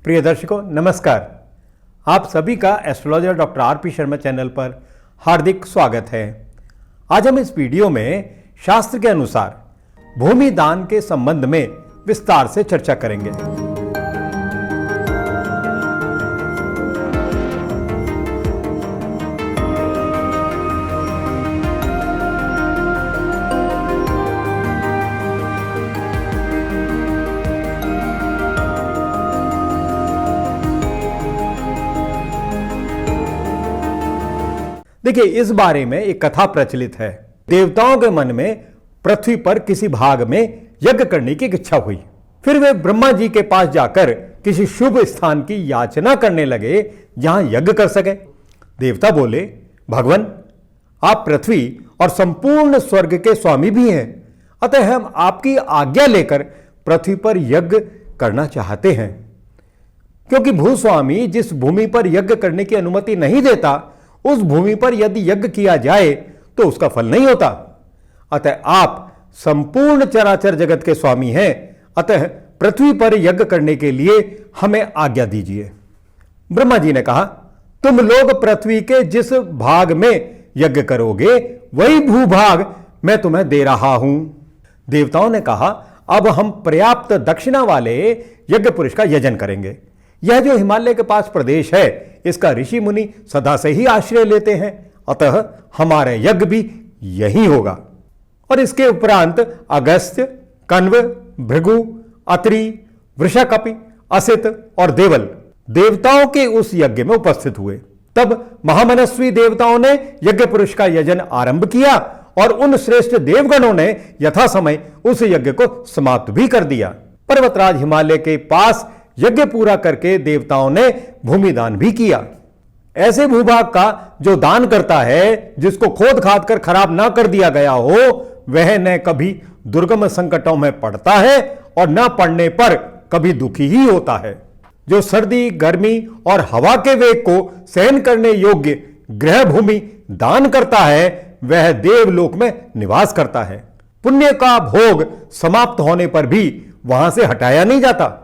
प्रिय दर्शकों नमस्कार। आप सभी का astrologer doctor RP. Sharma channel पर हार्दिक स्वागत है। आज हम इस वीडियो में शास्त्र के अनुसार भूमि दान के संबंध में विस्तार से चर्चा करेंगे। देखिए, इस बारे में एक कथा प्रचलित है। देवताओं के मन में पृथ्वी पर किसी भाग में यज्ञ करने की इच्छा हुई। फिर वे ब्रह्मा जी के पास जाकर किसी शुभ स्थान की याचना करने लगे जहां यज्ञ कर सके। देवता बोले, भगवान, आप पृथ्वी और संपूर्ण स्वर्ग के स्वामी भी हैं, अतः हम आपकी आज्ञा लेकर पृथ्वी पर यज्ञ करना चाहते हैं। क्योंकि भूस्वामी जिस भूमि पर यज्ञ करने की अनुमति नहीं देता, उस भूमि पर यदि यज्ञ किया जाए तो उसका फल नहीं होता। अतः आप संपूर्ण चराचर जगत के स्वामी हैं, अतः पृथ्वी पर यज्ञ करने के लिए हमें आज्ञा दीजिए। ब्रह्मा जी ने कहा, तुम लोग पृथ्वी के जिस भाग में यज्ञ करोगे वही भूभाग मैं तुम्हें दे रहा हूं। देवताओं ने कहा, अब हम पर्याप्त दक्षिणा वाले यज्ञ पुरुष का यजन करेंगे। यह जो हिमालय के पास प्रदेश है, इसका ऋषि मुनि सदा से ही आश्रय लेते हैं, अतः हमारा यज्ञ भी यही होगा। और इसके उपरांत अगस्त्य, कण्व, भृगु, अत्रि, वृषकपि, असित और देवल देवताओं के उस यज्ञ में उपस्थित हुए। तब महामनस्वी देवताओं ने यज्ञ पुरुष का यजन आरंभ किया और उन श्रेष्ठ देवगणों ने यथा समय उस यज्ञ को समाप्त भी कर दिया। पर्वतराज हिमालय के पास यज्ञ पूरा करके देवताओं ने भूमि दान भी किया। ऐसे भूभाग का जो दान करता है, जिसको खोद खाद कर खराब ना कर दिया गया हो, वह न कभी दुर्गम संकटों में पड़ता है और न पड़ने पर कभी दुखी ही होता है। जो सर्दी, गर्मी और हवा के वेग को सहन करने योग्य ग्रह भूमि दान करता है, वह देवलोक में निवास करता है। पुण्य का भोग समाप्त होने पर भी वहां से हटाया नहीं जाता।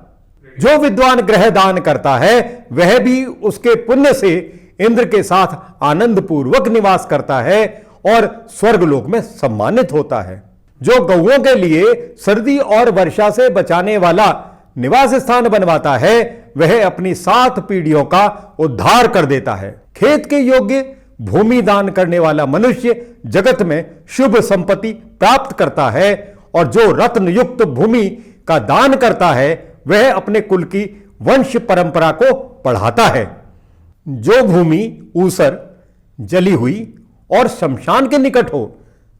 जो विद्वान ग्रह दान करता है, वह भी उसके पुण्य से इंद्र के साथ आनंद पूर्वक निवास करता है और स्वर्गलोक में सम्मानित होता है। जो गौओं के लिए सर्दी और वर्षा से बचाने वाला निवास स्थान बनवाता है, वह अपनी 7 पीढ़ियों का उद्धार कर देता है। खेत के योग्य भूमि दान करने वाला मनुष्य जगत में शुभ संपत्ति प्राप्त करता है और जो रत्न युक्त भूमि का दान करता है, वह अपने कुल की वंश परंपरा को बढ़ाता है। जो भूमि ऊसर, जली हुई और शमशान के निकट हो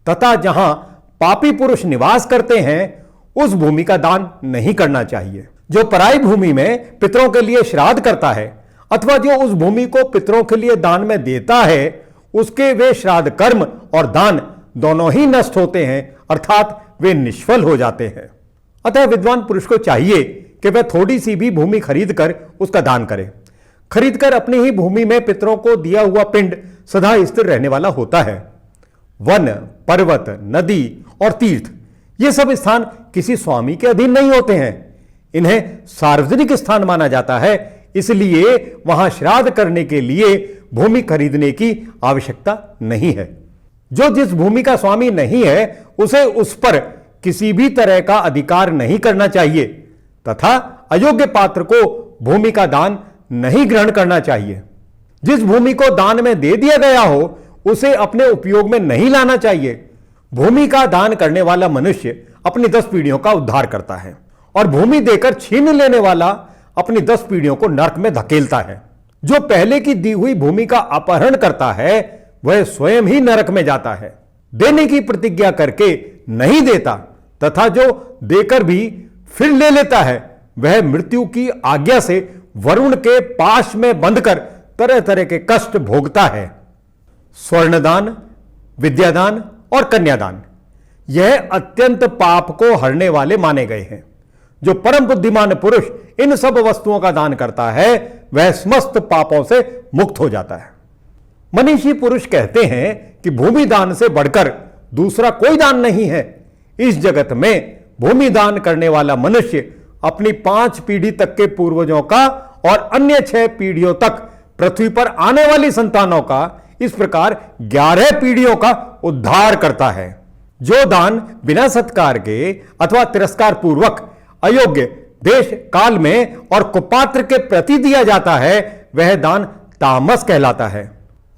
तथा जहां पापी पुरुष निवास करते हैं, उस भूमि का दान नहीं करना चाहिए। जो पराई भूमि में पितरों के लिए श्राद्ध करता है अथवा जो उस भूमि को पितरों के लिए दान में देता है, उसके वे श्राद्ध कर्म और दान दोनों ही नष्ट होते हैं, अर्थात वे निष्फल हो जाते हैं। अतः विद्वान पुरुष को चाहिए कि वह थोड़ी सी भी भूमि खरीद कर उसका दान करे। खरीद कर अपनी ही भूमि में पितरों को दिया हुआ पिंड सदा स्थिर रहने वाला होता है। वन, पर्वत, नदी और तीर्थ, ये सब स्थान किसी स्वामी के अधीन नहीं होते हैं। इन्हें सार्वजनिक स्थान माना जाता है, इसलिए वहां श्राद्ध करने के लिए भूमि खरीदने की आवश्यकता नहीं है। जो जिस भूमि का स्वामी नहीं है, उसे उस पर किसी भी तरह का अधिकार नहीं करना चाहिए तथा अयोग्य पात्र को भूमि का दान नहीं ग्रहण करना चाहिए। जिस भूमि को दान में दे दिया गया हो, उसे अपने उपयोग में नहीं लाना चाहिए। भूमि का दान करने वाला मनुष्य अपनी 10 पीढ़ियों का उद्धार करता है और भूमि देकर छीन लेने वाला अपनी 10 पीढ़ियों को नरक में धकेलता है। जो पहले की दी हुई भूमि का अपहरण करता है, वह स्वयं ही नरक में जाता है। देने की प्रतिज्ञा करके नहीं देता तथा जो देकर भी फिर ले लेता है, वह मृत्यु की आज्ञा से वरुण के पाश में बंधकर तरह तरह के कष्ट भोगता है। स्वर्णदान, विद्यादान और कन्यादान, यह अत्यंत पाप को हरने वाले माने गए हैं। जो परम बुद्धिमान पुरुष इन सब वस्तुओं का दान करता है, वह समस्त पापों से मुक्त हो जाता है। मनीषी पुरुष कहते हैं कि भूमि दान से बढ़कर दूसरा कोई दान नहीं है। इस जगत में भूमि दान करने वाला मनुष्य अपनी 5 पीढ़ी तक के पूर्वजों का और अन्य 6 पीढ़ियों तक पृथ्वी पर आने वाली संतानों का इस प्रकार 11 पीढ़ियों का उद्धार करता है। जो दान बिना सत्कार के अथवा तिरस्कार पूर्वक अयोग्य देश काल में और कुपात्र के प्रति दिया जाता है वह दान तामस कहलाता है।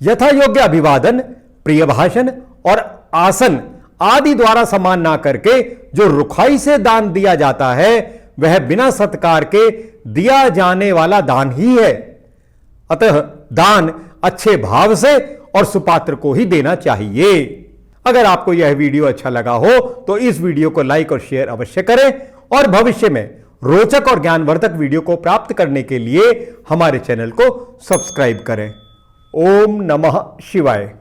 यथा योग्य अभिवादन, प्रिय भाषण और आसन आदि द्वारा सम्मान ना करके जो रुखाई से दान दिया जाता है वह बिना सत्कार के दिया जाने वाला दान ही है। अतः दान अच्छे भाव से और सुपात्र को ही देना चाहिए। अगर आपको यह वीडियो अच्छा लगा हो तो इस वीडियो को लाइक और शेयर अवश्य करें और भविष्य में रोचक और ज्ञानवर्धक वीडियो को प्राप्त करने के लिए हमारे चैनल को सब्सक्राइब करें। ओम नमः शिवाय।